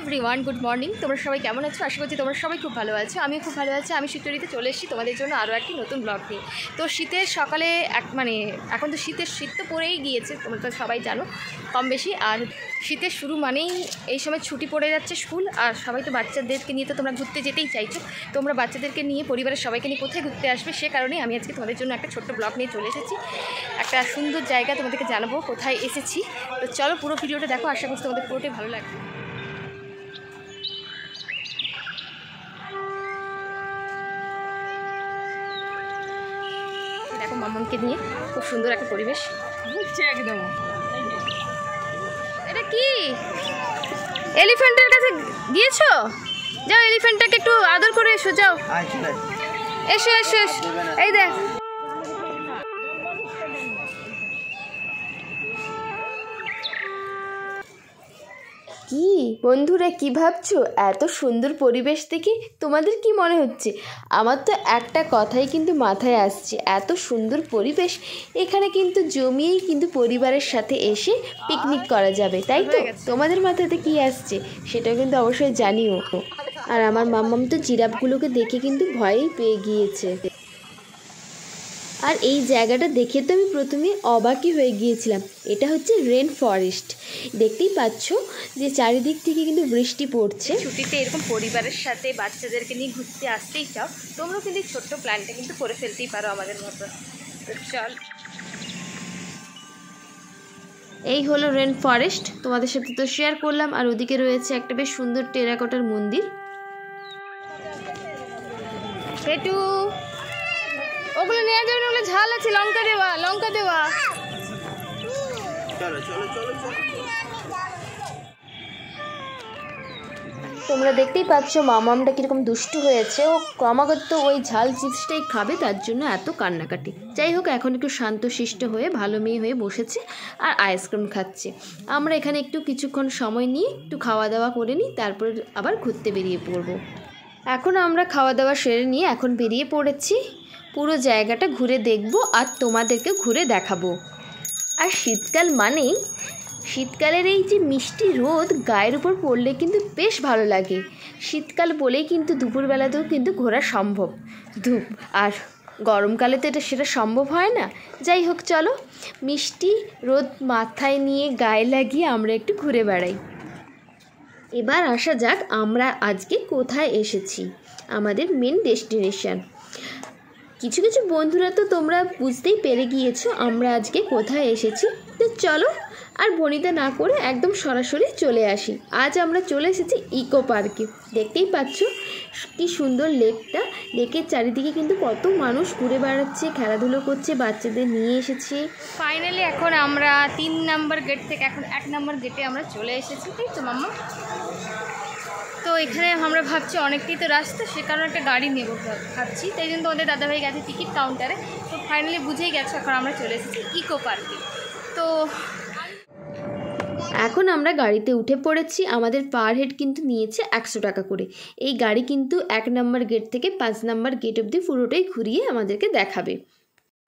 Everyone, good morning. তোমরা সবাই কেমন আছো? আশা করছি তোমরা সবাই খুব ভালো আছো। আমিও খুব ভালো আছি। আমি শীতঋতুতে চলে এসেছি তোমাদের জন্য আরও একটি নতুন ব্লগ নিয়ে। তো শীতের সকালে এখন তো শীত তো পড়েই গিয়েছে, তোমরা তো সবাই জানো কম বেশি। আর শীতের শুরু মানেই এই সময় ছুটি পড়ে যাচ্ছে স্কুল, আর সবাই তো বাচ্চাদেরকে নিয়ে তো তোমরা ঘুরতে যেতেই চাইছো। তোমরা বাচ্চাদেরকে নিয়ে পরিবারের সবাইকে নিয়ে কোথায় ঘুরতে আসবে, সে কারণেই আমি আজকে তোমাদের জন্য একটা ছোট্ট ব্লগ নিয়ে চলে এসেছি। একটা সুন্দর জায়গা তোমাদেরকে জানাবো কোথায় এসেছি। তো চলো পুরো ভিডিওটা দেখো, আশা করছি তোমাদের পুরোটাই ভালো লাগবে। দেখো মামনকে নিয়ে খুব সুন্দর একটা পরিবেশ একদম। এটা কি এলিফ্যান্টের কাছে গিয়েছো? যাও এলিফ্যান্টটাকে একটু আদর করে এসো, যাও এসো এসো এসো। এই দেখ কি বন্ধুরা, কি ভাবছো? এত সুন্দর পরিবেশ দেখে তোমাদের কি মনে হচ্ছে? আমার তো একটা কথাই কিন্তু মাথায় আসছে, এত সুন্দর পরিবেশ, এখানে কিন্তু জমিয়েই কিন্তু পরিবারের সাথে এসে পিকনিক করা যাবে, তাই তো? তোমাদের মাথাতে কি আসছে সেটাও কিন্তু অবশ্যই জানিও। আর আমার মাম্মাম তো জিরাফগুলোকে দেখে কিন্তু ভয়ই পেয়ে গিয়েছে। আর এই জায়গাটা দেখে তো আমি প্রথমে অবাকই হয়ে গিয়েছিলাম। এটা হচ্ছে রেন ফরেস্ট, দেখতেই পাচ্ছ যে চারিদিক থেকে কিন্তু বৃষ্টি পড়ছে। ছুটিতে এরকম পরিবারের সাথে বাচ্চাদেরকে নিয়ে ঘুরতে আসতেই চাও, তোমরাও কিন্তু এই ছোট্ট প্ল্যানটা কিন্তু করে ফেলতেই পারো আমাদের মতো। চল, এই হলো রেন ফরেস্ট, তোমাদের সাথে তো শেয়ার করলাম। আর ওদিকে রয়েছে একটা বেশ সুন্দর টেরাকোটার মন্দির। একটু ওগুলো নেওয়া যাবে না, ওগুলো ঝাল আছে, লঙ্কা দেওয়া লঙ্কা দেওয়া। তোমরা দেখতেই পাচ্ছ মামামটা কিরকম দুষ্টু হয়েছে, ও ক্রমাগত ওই ঝাল চিপসটাই খাবে, তার জন্য এত কান্নাকাটি। যাই হোক, এখন একটু শান্তশিষ্ট হয়ে ভালো মেয়ে হয়ে বসেছে আর আইসক্রিম খাচ্ছে। আমরা এখানে একটু কিছুক্ষণ সময় নিয়ে একটু খাওয়া দাওয়া করে নিই, তারপর আবার ঘুরতে বেরিয়ে পড়বো। এখন আমরা খাওয়া দাওয়া সেরে নিয়ে এখন বেরিয়ে পড়েছি। পুরো জায়গাটা ঘুরে দেখব আর তোমাদেরকে ঘুরে দেখাবো। আর শীতকাল মানেই শীতকালের এই যে মিষ্টি রোদ গায়ের উপর পড়লে কিন্তু বেশ ভালো লাগে। শীতকাল বলেই কিন্তু দুপুরবেলাতেও কিন্তু ঘোরা সম্ভব, আর গরমকালে তো সেটা সম্ভব হয় না। যাই হোক, চলো মিষ্টি রোদ মাথায় নিয়ে গায়ে লাগিয়ে আমরা একটু ঘুরে বেড়াই। এবার আসা যাক আমরা আজকে কোথায় এসেছি, আমাদের মেন ডেস্টিনেশন। কিছু কিছু বন্ধুরা তো তোমরা বুঝতেই পেরে গিয়েছো আমরা আজকে কোথায় এসেছি। তো চলো আর বনিতা না করে একদম সরাসরি চলে আসি। আজ আমরা চলে এসেছি ইকো পার্কে। দেখতেই পাচ্ছ কি সুন্দর লেকটা, লেকের চারিদিকে কিন্তু কত মানুষ ঘুরে বেড়াচ্ছে, খেলাধুলো করছে, বাচ্চাদের নিয়ে এসেছে। ফাইনালি এখন আমরা 3 নম্বর গেট থেকে এখন 1 নম্বর গেটে আমরা চলে এসেছি, তাই তো মাম্মা? তো এখানে আমরা ভাবছি অনেকটাই তো রাস্তা, সে কারণে একটা গাড়ি নেব ভাবছি, তাই জন্য তোমাদের দাদাভাই গেছে টিকিট কাউন্টারে। তো ফাইনালি বুঝেই গেছে এখন আমরা চলে এসেছি ইকো পার্কে। তো এখন আমরা গাড়িতে উঠে পড়েছি। আমাদের পার হেড কিন্তু নিয়েছে 100 টাকা করে। এই গাড়ি কিন্তু 1 নম্বর গেট থেকে 5 নম্বর গেট অবধি পুরোটাই ঘুরিয়ে আমাদেরকে দেখাবে,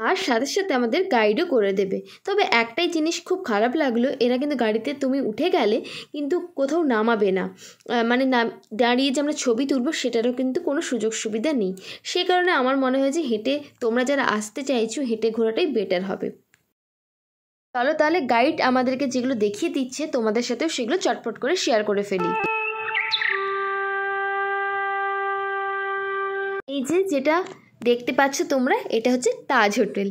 আর সাথে সাথে আমাদের গাইডও করে দেবে। তবে একটাই জিনিস খুব খারাপ লাগলো, এরা কিন্তু গাড়িতে তুমি উঠে গেলে কিন্তু কোথাও নামাবে না, মানে দাঁড়িয়ে যে আমরা ছবি তুলবো সেটারও কিন্তু কোনো সুযোগ সুবিধা নেই। সে কারণে আমার মনে হয় যে হেঁটে তোমরা যারা আসতে চাইছো হেঁটে ঘোরাটাই বেটার হবে। চলো তাহলে গাইড আমাদেরকে যেগুলো দেখিয়ে দিচ্ছে তোমাদের সাথেও সেগুলো চটপট করে শেয়ার করে ফেলি। এই যেটা দেখতে পাচ্ছ তোমরা, এটা হচ্ছে তাজ হোটেল।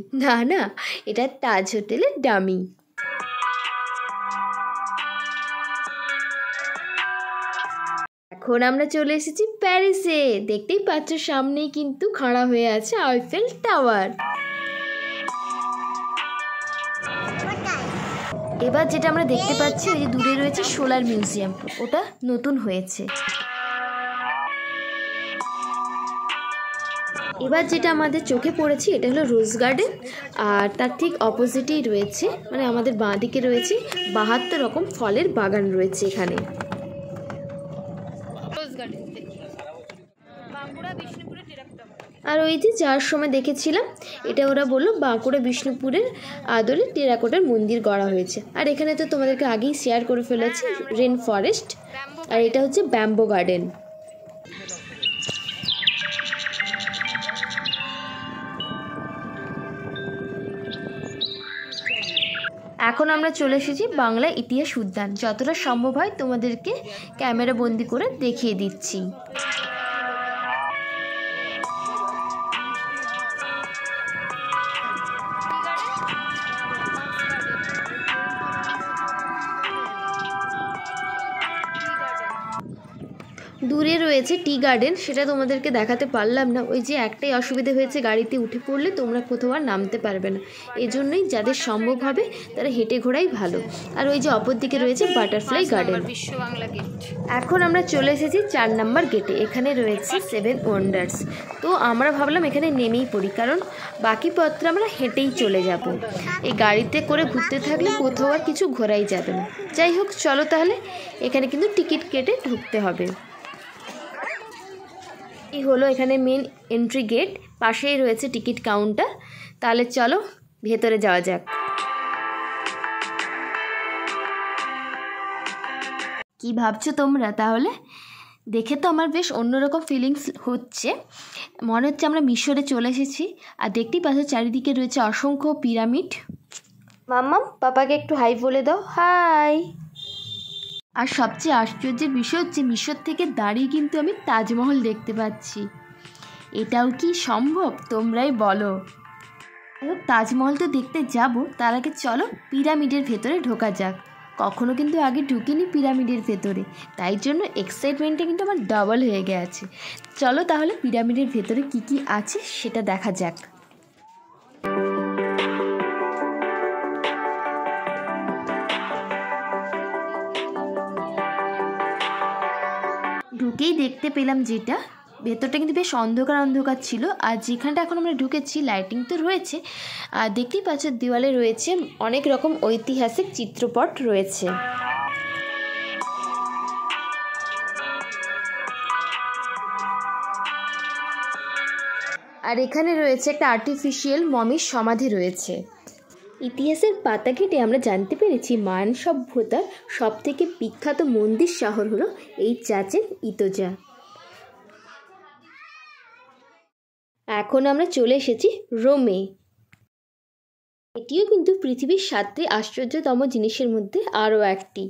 না, এটা তাজ হোটেলের ডামি। এখন আমরা চলে এসেছি প্যারিসে। দেখতেই পাচ্ছ সামনেই কিন্তু খাড়া হয়ে আছে আইফেল টাওয়ার। এবার যেটা আমরা দেখতে পাচ্ছি ওই যে দূরে রয়েছে সোলার মিউজিয়াম, ওটা নতুন হয়েছে। এবার যেটা আমাদের চোখে পড়েছে এটা হলো রোজ গার্ডেন, আর তার ঠিক অপোজিটেই রয়েছে, মানে আমাদের বাঁ দিকে রয়েছে 72 রকম ফলের বাগান রয়েছে এখানে। রোজ গার্ডেন বাঁকুড়া বিষ্ণুপুরে টেরাকোটা। আর ওই যে যাওয়ার সময় দেখেছিলাম, এটা ওরা বললো বাঁকুড়া বিষ্ণুপুরের আদলে টেরাকোটার মন্দির গড়া হয়েছে। আর এখানে তো তোমাদেরকে আগেই শেয়ার করে ফেলেছি রেন ফরেস্ট, আর এটা হচ্ছে ব্যাম্বো গার্ডেন। এখন আমরা চলে এসেছি বাংলা ইতিহাস উদ্যান। যতটা সম্ভব হয় তোমাদেরকে ক্যামেরা বন্দি করে দেখিয়ে দিচ্ছি। দূরে রয়েছে টি গার্ডেন, সেটা তোমাদেরকে দেখাতে পারলাম না। ওই যে একটাই অসুবিধা হয়েছে, গাড়িতে উঠে পড়লে তোমরা কোথাও আর নামতে পারবে না। এজন্যই যাদের সম্ভব হবে তারা হেঁটে ঘোরাই ভালো। আর ওই যে অপর দিকে রয়েছে বাটারফ্লাই গার্ডেন। বিশ্ব বাংলা গেট। এখন আমরা চলে এসেছি 4 নম্বর গেটে। এখানে রয়েছে 7 ওয়ান্ডার্স। তো আমরা ভাবলাম এখানে নেমেই পড়ি, কারণ বাকি পথটা আমরা হেঁটেই চলে যাব। এই গাড়িতে করে ঘুরতে থাকলে কোথাও আর কিছু ঘোরাই যাবে না। যাই হোক, চলো তাহলে। এখানে কিন্তু টিকিট কেটে ঢুকতে হবে। এই হলো এখানে মেন এন্ট্রি গেট, পাশেই রয়েছে টিকিট কাউন্টার। তাহলে চলো ভেতরে যাওয়া যাক। কি ভাবছো তোমরা তাহলে? দেখে তো আমার বেশ অন্যরকম ফিলিংস হচ্ছে, মনে হচ্ছে আমরা মিশরে চলে এসেছি। আর দেখতেই পাচ্ছ চারিদিকে রয়েছে অসংখ্য পিরামিড। মাম্মাম, পাপাকে একটু হাই বলে দাও। হাই। আর সবচেয়ে আশ্চর্যের বিষয় হচ্ছে মিশর থেকে দাঁড়িয়ে কিন্তু আমি তাজমহল দেখতে পাচ্ছি। এটাও কি সম্ভব? তোমরাই বলো। তাজমহল তো দেখতে যাব, তার আগে চলো পিরামিডের ভেতরে ঢোকা যাক। কখনো কিন্তু আগে ঢুকিনি পিরামিডের ভেতরে, তাই জন্য এক্সাইটমেন্টটা কিন্তু আমার ডাবল হয়ে গেছে। চলো তাহলে পিরামিডের ভেতরে কি কি আছে সেটা দেখা যাক। ঢুকেই দেখতে পেলাম যেটা, ভেতরটা কিন্তু বেশ অন্ধকার অন্ধকার ছিল। আর যেখানটা এখন আমরা ঢুকেছি লাইটিং তো রয়েছে। আর দেখতেই পাচ্ছ দেওয়ালে রয়েছে অনেক রকম ঐতিহাসিক চিত্রপট রয়েছে। আর এখানে রয়েছে একটা আর্টিফিশিয়াল মমির সমাধি রয়েছে। ইতিহাসের পাতা ঘেঁটে আমরা জানতে পেরেছি মায়ান সভ্যতার সবথেকে বিখ্যাত মন্দির শহর হলো এই চাচেন ইতোজা। এখন আমরা চলে এসেছি রোমে। এটিও কিন্তু পৃথিবীর 7টি আশ্চর্যতম জিনিসের মধ্যে আরও একটি।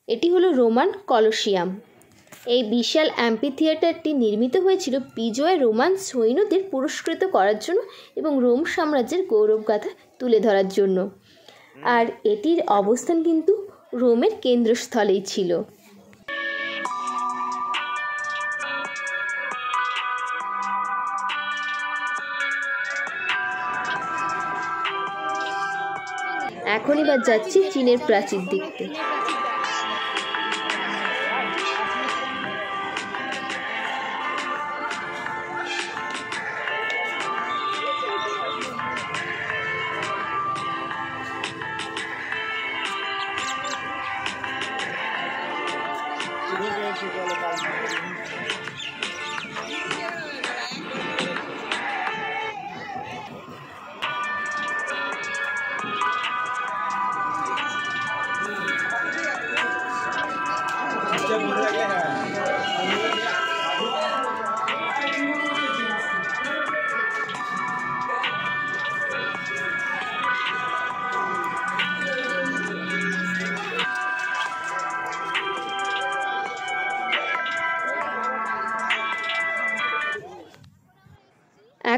এটি হলো রোমান কলোসিয়াম। এই বিশাল অ্যাম্পিথিয়েটারটি নির্মিত হয়েছিল বিজয় রোমান সৈন্যদের পুরস্কৃত করার জন্য এবং রোম সাম্রাজ্যের গৌরবগাথা তুলে ধরার জন্য। আর এটির অবস্থান কিন্তু রোমের কেন্দ্রস্থলেই ছিল। এখন এবার যাচ্ছি চীনের প্রাচীর দেখতে।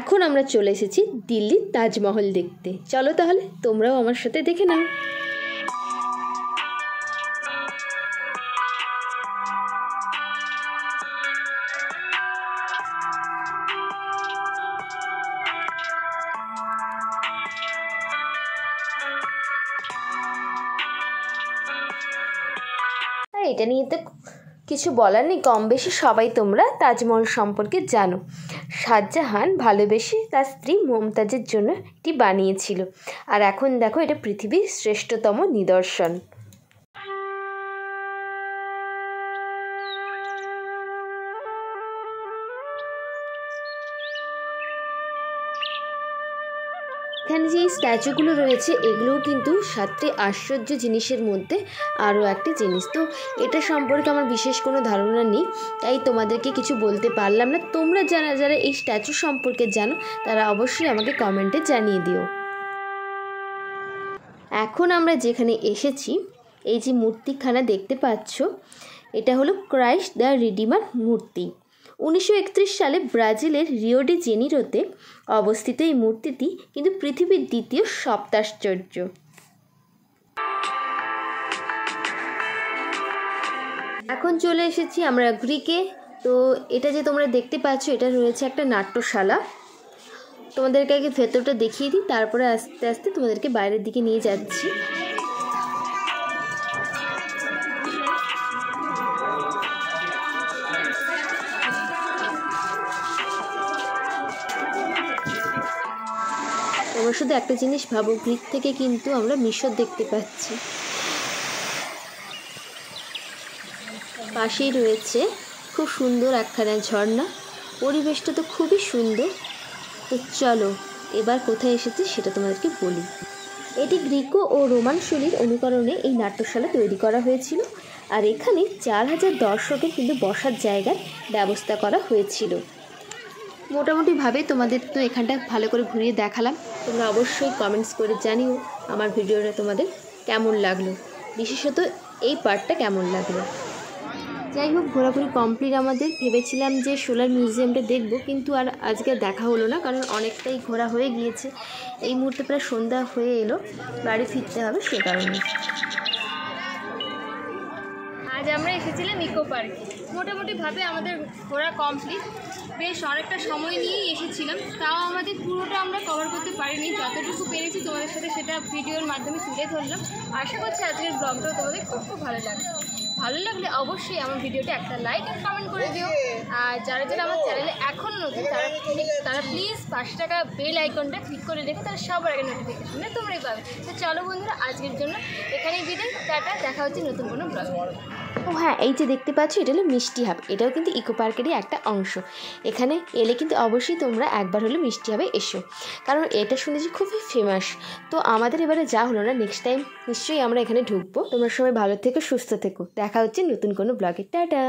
এখন আমরা চলে এসেছি দিল্লির তাজমহল দেখতে। চলো তাহলে তোমরাও আমার সাথে দেখে নাও। আর এটা নিয়ে তো কিছু বলার নেই, কম বেশি সবাই তোমরা তাজমহল সম্পর্কে জানো। শাহজাহান ভালোবেসে তার স্ত্রী মমতাজের জন্য এটি বানিয়েছিল। আর এখন দেখো, এটা পৃথিবীর শ্রেষ্ঠতম নিদর্শন। এখানে যে স্ট্যাচুগুলো রয়েছে এগুলোও কিন্তু 7টি আশ্চর্য জিনিসের মধ্যে আরও একটি জিনিস। তো এটা সম্পর্কে আমার বিশেষ কোনো ধারণা নেই, তাই তোমাদেরকে কিছু বলতে পারলাম না। তোমরা যারা এই স্ট্যাচু সম্পর্কে জানো তারা অবশ্যই আমাকে কমেন্টে জানিয়ে দিও। এখন আমরা যেখানে এসেছি, এই যে মূর্তিখানা দেখতে পাচ্ছ, এটা হলো ক্রাইস্ট দ্য রিডিমার মূর্তি। 1931 সালে ব্রাজিলের রিও ডি জেনিরোতে অবস্থিত এই মূর্তিটি কিন্তু পৃথিবীর দ্বিতীয় সপ্তাশ্চর্য। এখন চলে এসেছি আমরা গ্রিকে। তো এটা যে তোমরা দেখতে পাচ্ছ এটা রয়েছে একটা নাট্যশালা। তোমাদেরকে আগে ভেতরটা দেখিয়ে দিই, তারপরে আস্তে আস্তে তোমাদেরকে বাইরের দিকে নিয়ে যাচ্ছি। তোমরা শুধু একটা জিনিস ভাবো, গ্রিক থেকে কিন্তু আমরা মিশর দেখতে পাচ্ছি। পাশেই রয়েছে খুব সুন্দর একখানা ঝর্ণা, পরিবেশটা তো খুবই সুন্দর। তো চলো এবার কোথায় এসেছি সেটা তোমাদেরকে বলি। এটি গ্রিকো ও রোমান শৈলীর অনুকরণে এই নাট্যশালা তৈরি করা হয়েছিল, আর এখানে 4000 দর্শকের কিন্তু বসার জায়গার ব্যবস্থা করা হয়েছিল। মোটামুটিভাবে তোমাদের তো এখানটা ভালো করে ঘুরিয়ে দেখালাম। তোমরা অবশ্যই কমেন্টস করে জানিও আমার ভিডিওটা তোমাদের কেমন লাগলো, বিশেষত এই পার্টটা কেমন লাগলো। যাই হোক, ঘোরাঘুরি কমপ্লিট আমাদের। ভেবেছিলাম যে সোলার মিউজিয়ামটা দেখব, কিন্তু আর আজকে দেখা হলো না, কারণ অনেকটাই ঘোরা হয়ে গিয়েছে। এই মুহূর্তে প্রায় সন্ধ্যা হয়ে এলো, বাড়ি ফিরতে হবে, সে কারণে। আজ আমরা এসেছিলাম ইকো পার্কে। মোটামুটিভাবে আমাদের ঘোরা কমপ্লিট। বেশ অনেকটা সময় নিয়েই এসেছিলাম, তাও আমাদের পুরোটা আমরা কভার করতে পারিনি। যতটুকু পেরেছি তোমাদের সাথে সেটা ভিডিওর মাধ্যমে তুলে ধরলাম। আশা করছি আজকের ব্লগটাও তোমাদের খুব ভালো লাগবে। ভালো লাগলে অবশ্যই আমার ভিডিওটা একটা লাইক আর কমেন্ট করে দিও। আর যারা আমার চ্যানেলে এখন নতুন তারা প্লিজ 5 টাকা বেল আইকনটা ক্লিক করে রেখে তারা সবার আগে নোটিফিকেশনটা তোমরাই পাবে। তো চলো বন্ধুরা, আজকের জন্য এখানেই বিদায়, টাটা, দেখা হচ্ছে নতুন কোনো ব্লগ। ও হ্যাঁ, এই যে দেখতে পাচ্ছ এটা হলো মিষ্টি হাব। এটাও কিন্তু ইকো পার্কেরই একটা অংশ। এখানে এলে কিন্তু অবশ্যই তোমরা একবার হলে মিষ্টি হাবে এসো, কারণ এটা শুনেছি খুবই ফেমাস। তো আমাদের এবারে যা হলো না, নেক্সট টাইম নিশ্চয়ই আমরা এখানে ঢুকবো। তোমরা সবাই ভালো থেকো, সুস্থ থেকো, দেখা হচ্ছে নতুন কোনো ব্লগে, টাটা।